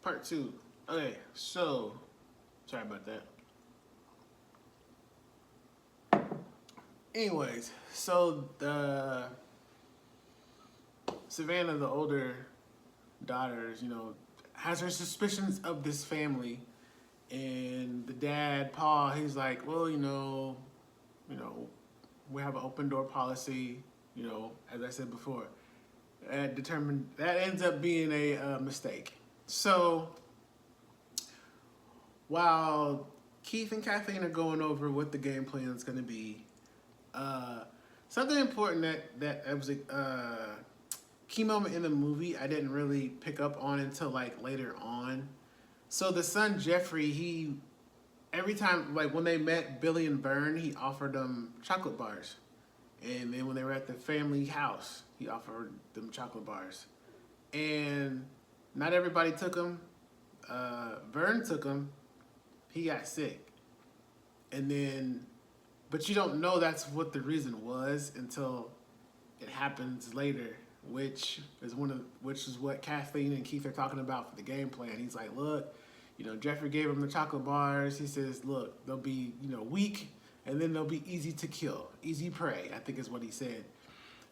Part two. Okay, so sorry about that. Anyways, so the Savannah, the older daughters, has her suspicions of this family, and the dad, Paul, he's like, well, you know, we have an open door policy. As I said before, that ends up being a mistake. So while Keith and Kathleen are going over what the game plan is going to be, uh, something important that was a key moment in the movie I didn't really pick up on until like later on. So the son Jeffrey, he every time like when they met Billy and Vern, he offered them chocolate bars, and then when they were at the family house, he offered them chocolate bars, and not everybody took them. Vern took them. He got sick, and then, but you don't know that's what the reason was until it happens later, which is what Kathleen and Keith are talking about for the game plan. He's like, look, Jeffrey gave him the chocolate bars. He says, look, they'll be, weak, and then they'll be easy to kill, easy prey, I think is what he said.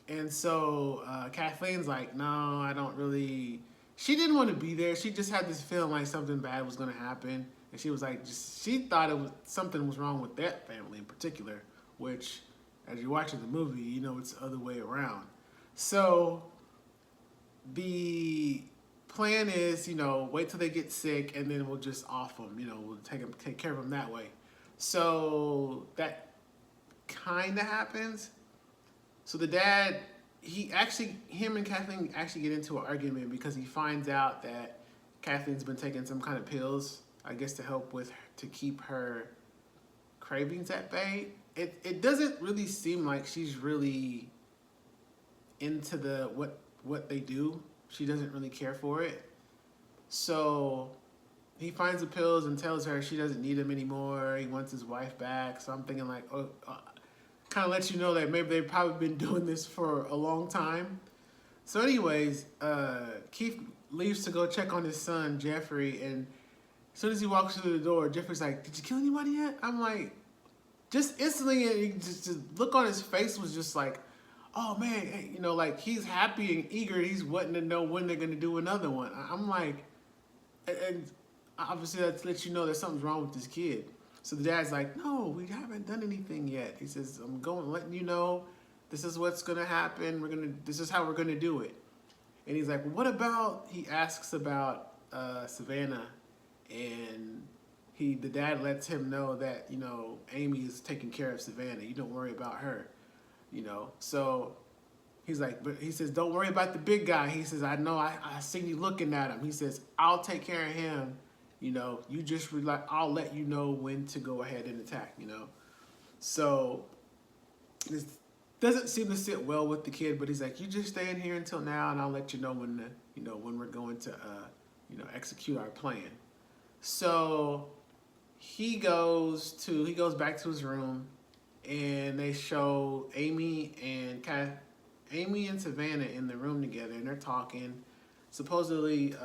And so Kathleen's like, no, I don't really. She didn't want to be there. She just had this feeling like something bad was going to happen. And she was like, she thought something was wrong with that family in particular, which, as you're watching the movie, it's the other way around. So the plan is, wait till they get sick, and then we'll just off them. We'll take care of them that way. So that kind of happens. So the dad, him and Kathleen actually get into an argument because he finds out that Kathleen's been taking some kind of pills, I guess, to keep her cravings at bay. It doesn't really seem like she's really into what they do. She doesn't really care for it. So he finds the pills and tells her she doesn't need them anymore. He wants his wife back. So I'm thinking like, kind of lets you know that maybe they've probably been doing this for a long time. So anyways, Keith leaves to go check on his son, Jeffrey, and as soon as he walks through the door, Jeffrey's like, did you kill anybody yet? I'm like, just instantly, just look on his face was just like, oh man, hey, like he's happy and eager. He's wanting to know when they're going to do another one. I'm like, and obviously that lets you know that something's wrong with this kid. So the dad's like, no, we haven't done anything yet. He says, I'm letting you know, this is what's going to happen. This is how we're going to do it. And he's like, well, what about, he asks about Savannah, and the dad lets him know that, Amy is taking care of Savannah. You don't worry about her, So he's like, but he says, don't worry about the big guy. He says, I know, I seen you looking at him. He says, I'll take care of him. You just relax. I'll let you know when to go ahead and attack, So this doesn't seem to sit well with the kid, but he's like, you just stay in here until now, and I'll let you know when we're going to, execute our plan. So he goes back to his room, and they show Amy and Savannah in the room together, and they're talking. Supposedly,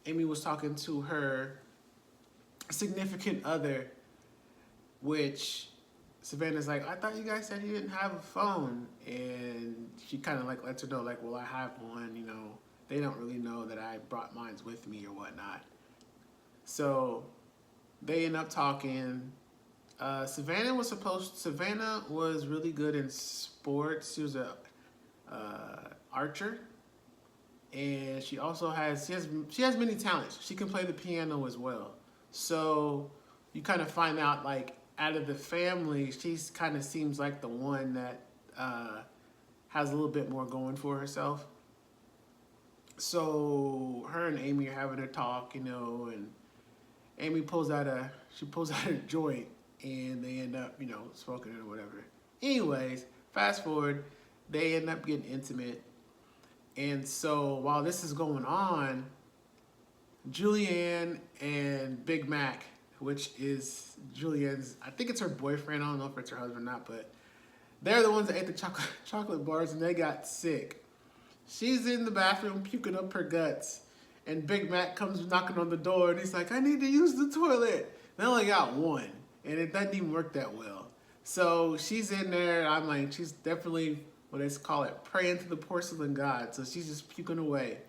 Amy was talking to her significant other, which Savannah's like, I thought you guys said you didn't have a phone. And she kind of like lets her know, like, well, I have one, They don't really know that I brought mine with me or whatnot. So they end up talking. Savannah was really good in sports. She was a archer. And she also has many talents. She can play the piano as well. So you kind of find out, like, out of the family, she kind of seems like the one that has a little bit more going for herself. So her and Amy are having a talk, and Amy pulls out a joint, and they end up, smoking it or whatever. Anyways, fast forward, they end up getting intimate. And so while this is going on, Julianne and Big Mac, which is Julianne's, I think it's her boyfriend, I don't know if it's her husband or not, but they're the ones that ate the chocolate bars, and they got sick. She's in the bathroom puking up her guts. And Big Mac comes knocking on the door and he's like, I need to use the toilet. They only got one. And it doesn't even work that well. So she's in there. I'm like, she's definitely, what they call it, praying to the porcelain god. So she's just puking away.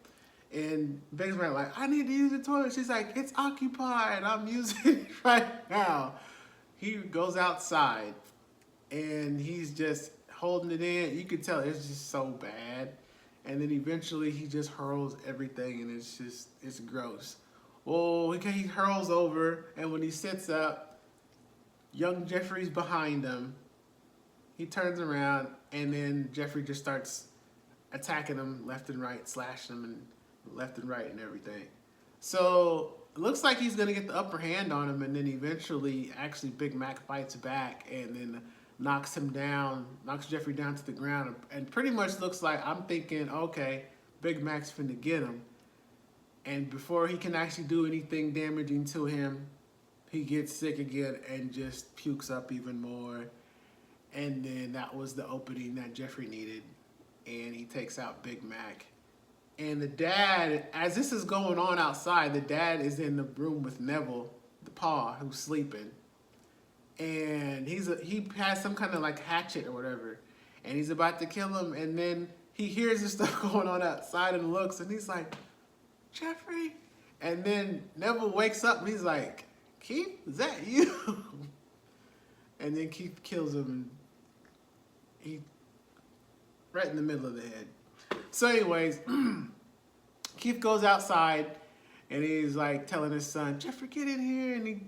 And Big Mac like, I need to use the toilet. She's like, it's occupied. I'm using it right now. He goes outside and he's just holding it in. You can tell it's just so bad. And then eventually he just hurls everything and it's gross. Well, he hurls over and when he sits up, young Jeffrey's behind him. He turns around and then Jeffrey just starts attacking him left and right, slashing him and left and right and everything. So it looks like he's gonna get the upper hand on him and then eventually actually Big Mac fights back and then knocks Jeffrey down to the ground, and pretty much looks like, I'm thinking, okay, Big Mac's finna get him. And before he can actually do anything damaging to him, he gets sick again and just pukes up even more. And then that was the opening that Jeffrey needed. And he takes out Big Mac. And the dad, as this is going on outside, the dad is in the room with Neville, the paw, who's sleeping. And he has some kind of like hatchet or whatever, and he's about to kill him, and then he hears this stuff going on outside and looks, and he's like, Jeffrey? And then Neville wakes up and he's like, Keith, is that you? And then Keith kills him, and he right in the middle of the head. So anyways, Keith goes outside and he's like telling his son, Jeffrey, get in here, and he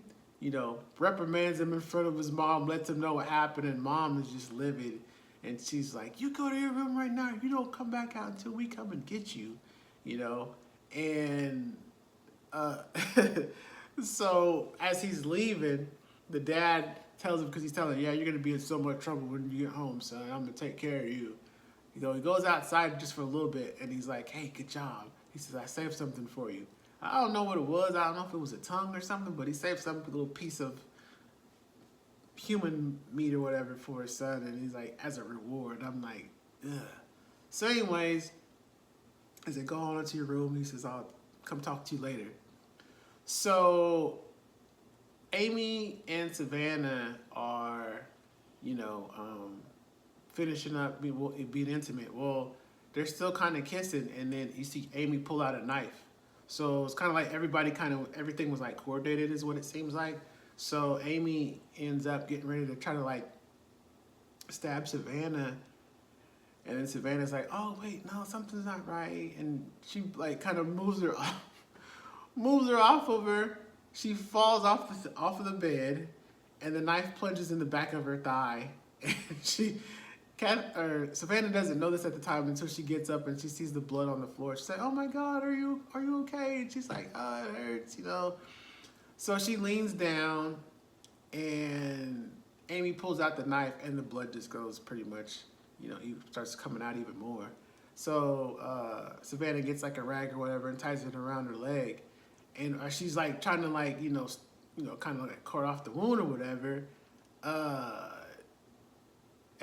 reprimands him in front of his mom, lets him know what happened, and mom is just livid. And she's like, you go to your room right now. You don't come back out until we come and get you, And so as he's leaving, the dad tells him, because he's telling him, yeah, you're going to be in so much trouble when you get home, son. I'm going to take care of you. He goes outside just for a little bit, and he's like, hey, good job. He says, I saved something for you. I don't know what it was. I don't know if it was a tongue or something, but he saved some little piece of human meat or whatever for his son, and he's like, as a reward. I'm like, ugh. So anyways, as they go on into your room, he says, I'll come talk to you later. So Amy and Savannah are, finishing up, being intimate. Well, they're still kind of kissing, and then you see Amy pull out a knife. So it's kind of like everything was like coordinated is what it seems like. So Amy ends up getting ready to try to like stab Savannah. And then Savannah's like, oh wait, no, something's not right. And she like kind of moves her off of her. She falls off of the bed and the knife plunges in the back of her thigh. And Savannah doesn't know this at the time until she gets up and she sees the blood on the floor. She's like, oh my God, are you okay? And she's like, oh, it hurts, So she leans down and Amy pulls out the knife and the blood just goes pretty much, he starts coming out even more. So Savannah gets like a rag or whatever and ties it around her leg. And she's like trying to like, kind of like cut off the wound or whatever.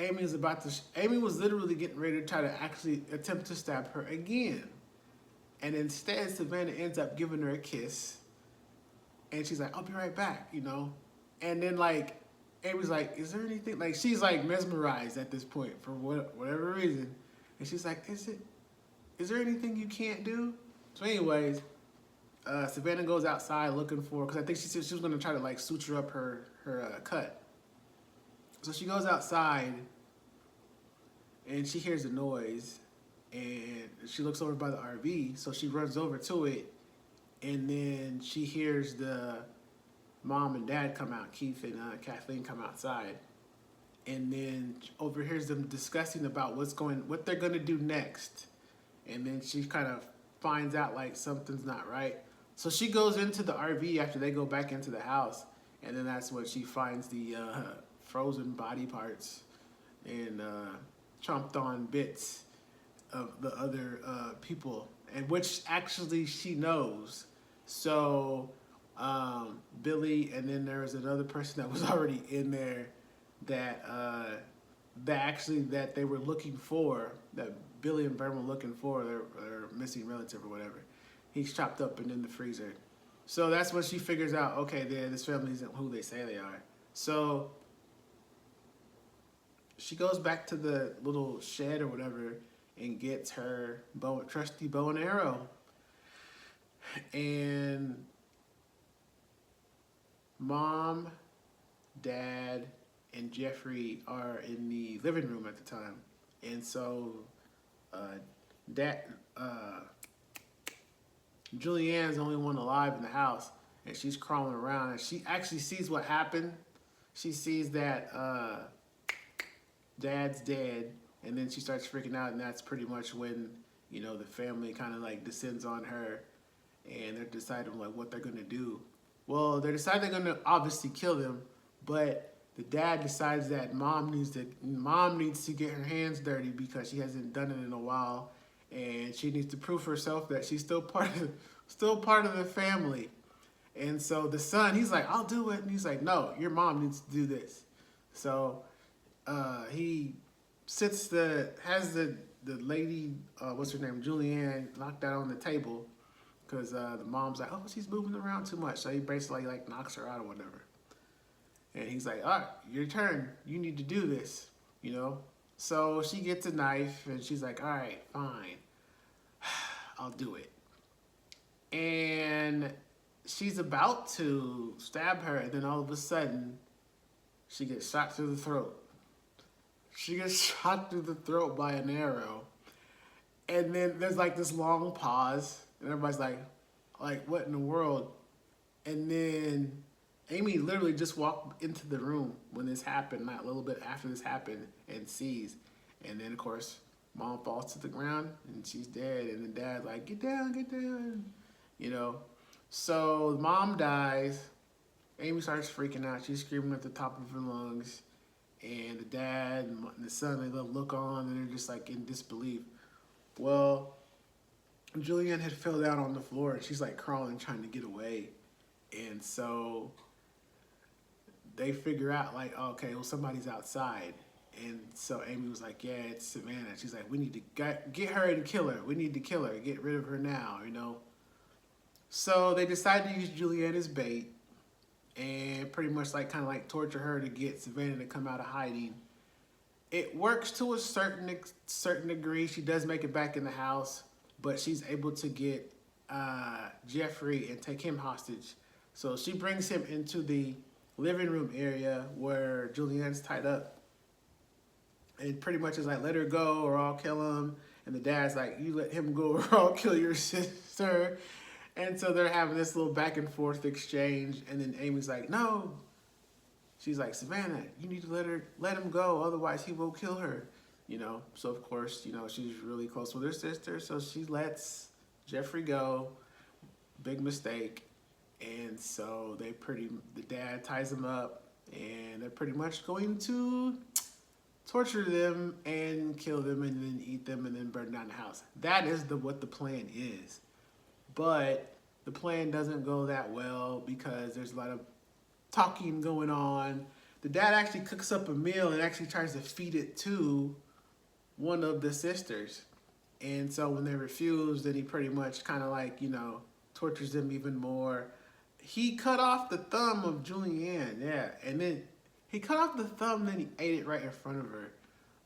Amy was literally getting ready to try to actually attempt to stab her again. And instead, Savannah ends up giving her a kiss. And she's like, I'll be right back, And then, like, Amy's like, is there anything? Like, she's, like, mesmerized at this point for whatever reason. And she's like, is there anything you can't do? So anyways, Savannah goes outside looking for, because I think she said she was going to try to, like, suture up her cut. So she goes outside, and she hears a noise, and she looks over by the RV, so she runs over to it, and then she hears the mom and dad come out, Keith and Kathleen come outside, and then overhears them discussing about what they're gonna do next, and then she kind of finds out like something's not right. So she goes into the RV after they go back into the house, and then that's when she finds the frozen body parts and chomped on bits of the other people, and which actually she knows. So Billy, and then there was another person that was already in there that they were looking for, that Billy and Bern were looking for, their missing relative or whatever. He's chopped up and in the freezer. So that's when she figures out, okay, this family isn't who they say they are. So she goes back to the little shed or whatever and gets her trusty bow and arrow. And Mom, Dad, and Jeffrey are in the living room at the time. And so Dad, Julianne's the only one alive in the house, and she's crawling around, and she actually sees what happened. She sees that Dad's dead, and then she starts freaking out, and that's pretty much when, you know, the family kind of like descends on her, and they're deciding like what they're gonna do. Well, they decide they're gonna obviously kill them, but the dad decides that mom needs to get her hands dirty because she hasn't done it in a while, and she needs to prove herself that she's still part of the family. And so the son, he's like, I'll do it, and he's like, no, your mom needs to do this. So he has the lady, what's her name, Julianne, knocked out on the table because the mom's like, oh, she's moving around too much. So he basically like knocks her out or whatever. And he's like, all right, your turn. You need to do this, you know? So she gets a knife and she's like, all right, fine. I'll do it. And she's about to stab her, and then all of a sudden, she gets shot through the throat. She gets shot through the throat by an arrow. And then there's like this long pause, and everybody's like, what in the world? And then Amy literally just walked into the room when this happened, not a little bit after this happened, and sees. And then, of course, Mom falls to the ground, and she's dead. And then Dad's like, get down, you know. So Mom dies. Amy starts freaking out. She's screaming at the top of her lungs. And the dad and the son, they look on, and they're just like in disbelief. Well, Julianne had fell down on the floor, and she's like crawling, trying to get away. And so they figure out like, okay, well, somebody's outside. And so Amy was like, yeah, it's Savannah. She's like, we need to get her and kill her. We need to kill her, get rid of her now, you know. So they decide to use Julianne as bait and pretty much like kind of like torture her to get Savannah to come out of hiding. It works to a certain degree. She does make it back in the house, but she's able to get Jeffrey and take him hostage. So she brings him into the living room area where Julianne's tied up. And pretty much is like, let her go or I'll kill him. And the dad's like, you let him go or I'll kill your sister. And so they're having this little back and forth exchange. And then Amy's like, no. She's like, Savannah, you need to let him go. Otherwise he will kill her. You know, so of course, you know, she's really close with her sister. So she lets Jeffrey go. Big mistake. And so the dad ties him up. And they're pretty much going to torture them and kill them and then eat them and then burn down the house. That is what the plan is. But the plan doesn't go that well because there's a lot of talking going on. The dad actually cooks up a meal and actually tries to feed it to one of the sisters. And so when they refuse, then he pretty much kind of like, you know, tortures them even more. He cut off the thumb of Julianne, yeah. And then he cut off the thumb, then he ate it right in front of her.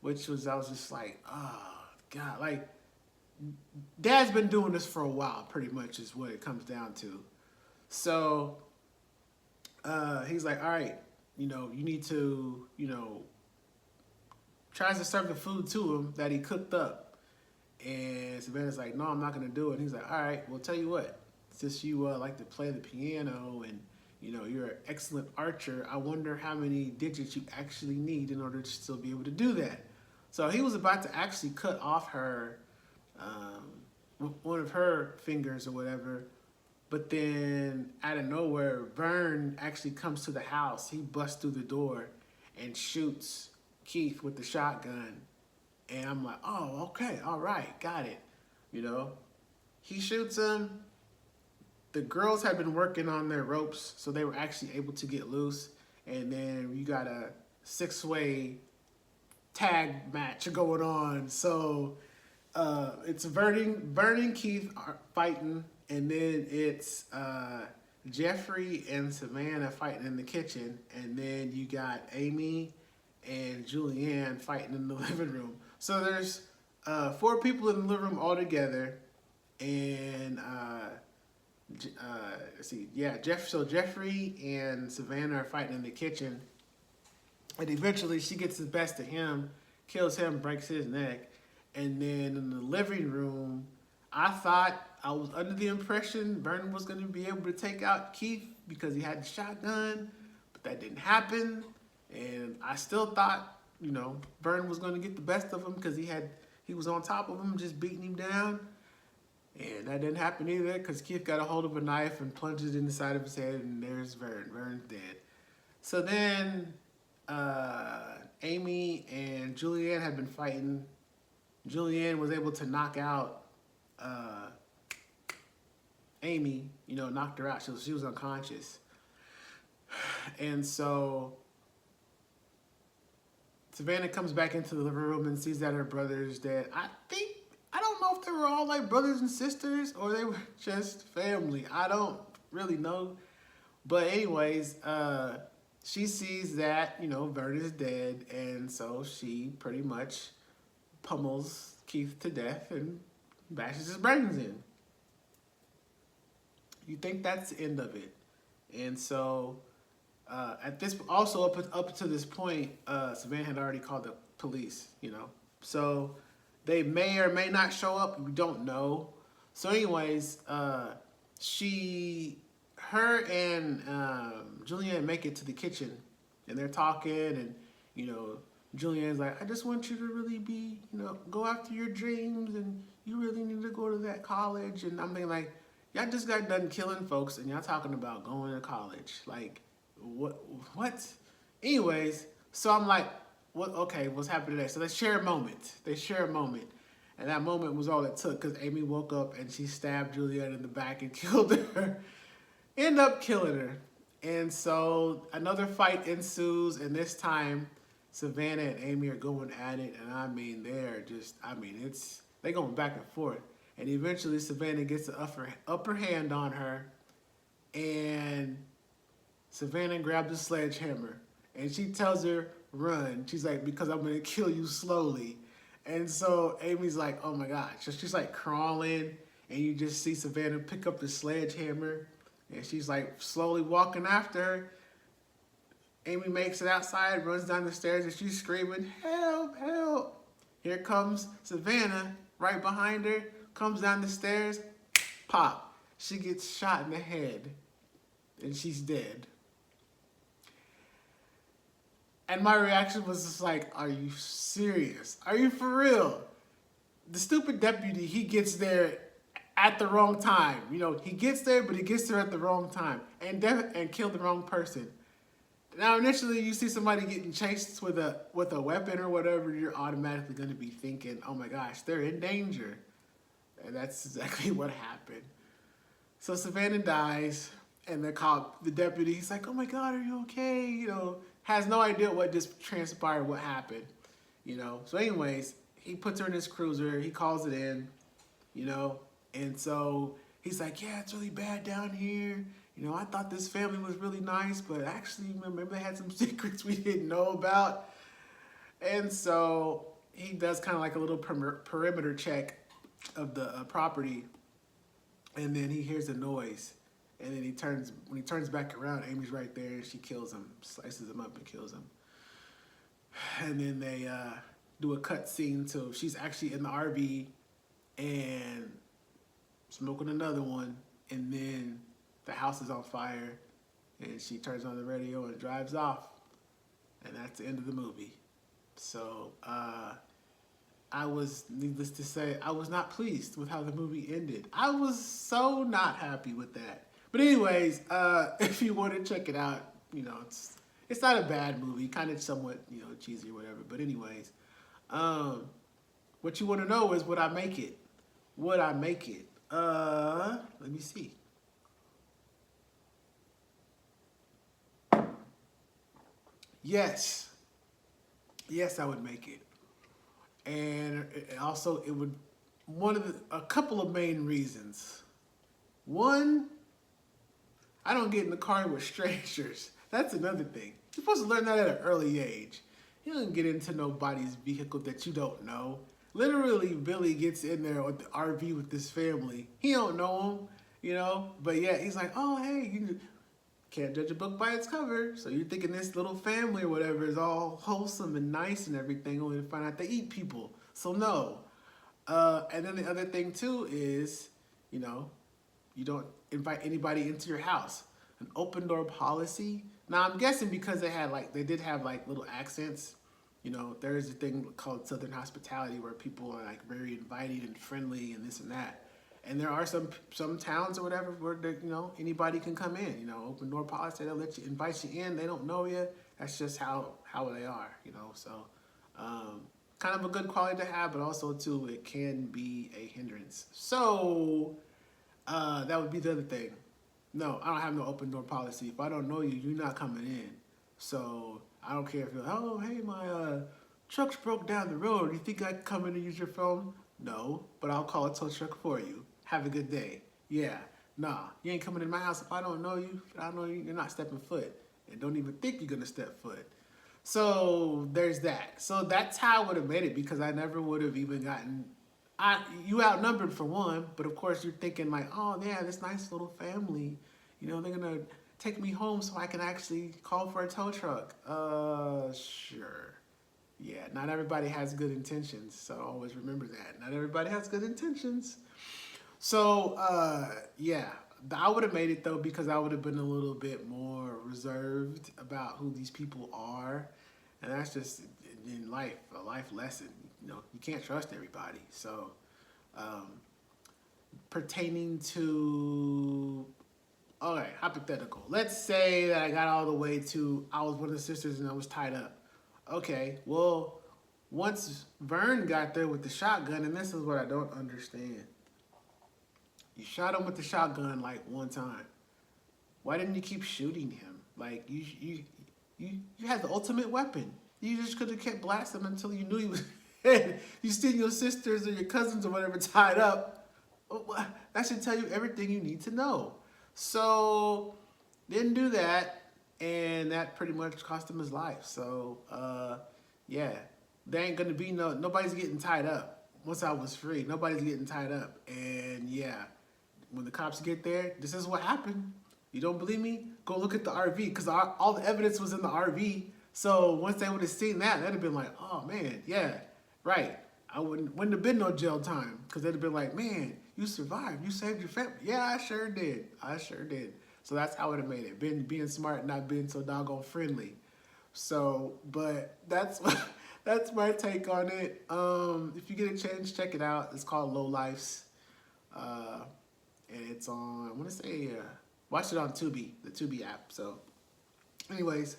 I was just like, oh, God. Like, Dad's been doing this for a while, pretty much is what it comes down to. So he's like, all right, you know, you need to, you know, tries to serve the food to him that he cooked up. And Savannah's like, no, I'm not going to do it. And he's like, all right, well, tell you what, since you like to play the piano and, you know, you're an excellent archer, I wonder how many digits you actually need in order to still be able to do that. So he was about to actually cut off her, one of her fingers or whatever. But then out of nowhere, Vern actually comes to the house. He busts through the door and shoots Keith with the shotgun. And I'm like, oh, okay, all right, got it. You know, he shoots him. The girls had been working on their ropes, so they were actually able to get loose. And then you got a 6-way tag match going on. So It's Vernon Keith are fighting, and then it's Jeffrey and Savannah fighting in the kitchen, and then you got Amy and Julianne fighting in the living room. So there's four people in the living room all together, and let's see, yeah, So Jeffrey and Savannah are fighting in the kitchen, and eventually she gets the best of him, kills him, breaks his neck. And then in the living room, I was under the impression Vernon was going to be able to take out Keith because he had the shotgun, but that didn't happen. And I still thought, Vernon was going to get the best of him because he was on top of him, just beating him down. And that didn't happen either because Keith got a hold of a knife and plunged it in the side of his head, and there's Vernon. Vernon's dead. So then Amy and Julianne had been fighting. Julianne was able to knock out Amy, knocked her out. She was unconscious. And so Savannah comes back into the living room and sees that her brother is dead. I don't know if they were all like brothers and sisters or they were just family. I don't really know. But anyways, she sees that, Vernon is dead. And so she pretty much pummels Keith to death and bashes his brains in. You think that's the end of it. And so at this, also up to this point, Savannah had already called the police, So they may or may not show up. We don't know. So anyways, her and Julianne make it to the kitchen and they're talking, and, Julianne's like, I just want you to really be, go after your dreams, and you really need to go to that college. And I'm thinking like, y'all just got done killing folks and y'all talking about going to college. Like, what? Anyways, so I'm like, okay, what's happening today? So they share a moment. And that moment was all it took because Amy woke up and she stabbed Julianne in the back and killed her. End up killing her. And so another fight ensues, and this time Savannah and Amy are going at it, and they're going back and forth. And eventually Savannah gets the upper hand on her, and Savannah grabs a sledgehammer, and she tells her, run. She's like, because I'm going to kill you slowly. And so Amy's like, oh my gosh. So she's like crawling, and you just see Savannah pick up the sledgehammer, and she's like slowly walking after her. Amy makes it outside, runs down the stairs, and she's screaming, help, help. Here comes Savannah, right behind her, comes down the stairs, pop. She gets shot in the head, and she's dead. And my reaction was just like, are you serious? Are you for real? The stupid deputy, he gets there at the wrong time. He gets there, but he gets there at the wrong time and killed the wrong person. Now, initially, you see somebody getting chased with a weapon or whatever, you're automatically going to be thinking, oh my gosh, they're in danger. And that's exactly what happened. So Savannah dies, and the deputy, he's like, oh my God, are you okay? Has no idea what just transpired, what happened. So anyways, he puts her in his cruiser, he calls it in, and so he's like, yeah, it's really bad down here. I thought this family was really nice, but actually, remember they had some secrets we didn't know about. And so he does kind of like a little perimeter check of the property, and then he hears a noise. And then when he turns back around, Amy's right there, and she kills him, slices him up and kills him. And then they do a cut scene to she's actually in the RV and smoking another one, and then the house is on fire, and she turns on the radio and drives off. And that's the end of the movie. So, needless to say, I was not pleased with how the movie ended. I was so not happy with that. But anyways, if you want to check it out, it's not a bad movie, kind of somewhat, cheesy or whatever. But anyways, what you want to know is would I make it? Would I make it? Let me see. Yes, I would make it. And also it would a couple of main reasons. One, I don't get in the car with strangers. That's another thing. You're supposed to learn that at an early age. You don't get into nobody's vehicle that you don't know. Literally, Billy gets in there with the RV with this family. He don't know them, but yeah, he's like, oh, hey, you can't judge a book by its cover. So you're thinking this little family or whatever is all wholesome and nice and everything, only to find out they eat people. So no. And then the other thing too is, you don't invite anybody into your house. An open door policy. Now I'm guessing because they did have little accents. There's a thing called Southern hospitality where people are very inviting and friendly and this and that. And there are some towns or whatever where anybody can come in. Open door policy. They'll invite you in. They don't know you. That's just how they are. So kind of a good quality to have, but also too it can be a hindrance. So that would be the other thing. No, I don't have no open door policy. If I don't know you, you're not coming in. So I don't care if you're like, oh, hey, my truck's broke down the road. You think I can come in and use your phone? No, but I'll call a tow truck for you. Have a good day. Yeah, nah, you ain't coming in my house if I don't know you. If I don't know you, you're not stepping foot. And don't even think you're going to step foot. So there's that. So that's how I would have made it because I never would have even gotten... you outnumbered for one, but of course you're thinking oh yeah, this nice little family, they're gonna take me home so I can actually call for a tow truck. Sure. Yeah, not everybody has good intentions, so always remember that. Not everybody has good intentions. So, yeah, I would have made it though because I would have been a little bit more reserved about who these people are, and that's just in life, a life lesson. You can't trust everybody. So, pertaining to, all right, hypothetical. Let's say that I got all the way to, I was one of the sisters and I was tied up. Okay, well, once Vern got there with the shotgun, and this is what I don't understand. You shot him with the shotgun one time. Why didn't you keep shooting him? You had the ultimate weapon. You just could have kept blasting him until you knew he was dead. You seen your sisters or your cousins or whatever tied up. That should tell you everything you need to know. So, didn't do that, and that pretty much cost him his life. So, yeah, there ain't gonna be nobody's getting tied up. Once I was free, nobody's getting tied up. And yeah, when the cops get there, this is what happened. You don't believe me? Go look at the RV, because all the evidence was in the RV. So once they would have seen that, they'd have been like, oh man, yeah, right. I wouldn't have been no jail time, because they'd have been like, man, you survived. You saved your family. Yeah, I sure did. I sure did. So that's how I would have made it. Being smart, not being so doggone friendly. So, but that's my take on it. If you get a chance, check it out. It's called Lowlifes. And it's on, I want to say, watch it on Tubi, the Tubi app. So, anyways,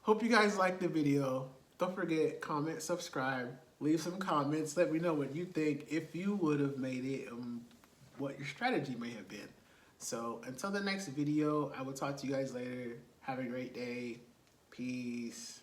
hope you guys liked the video. Don't forget, comment, subscribe, leave some comments. Let me know what you think, if you would have made it, what your strategy may have been. So, until the next video, I will talk to you guys later. Have a great day. Peace.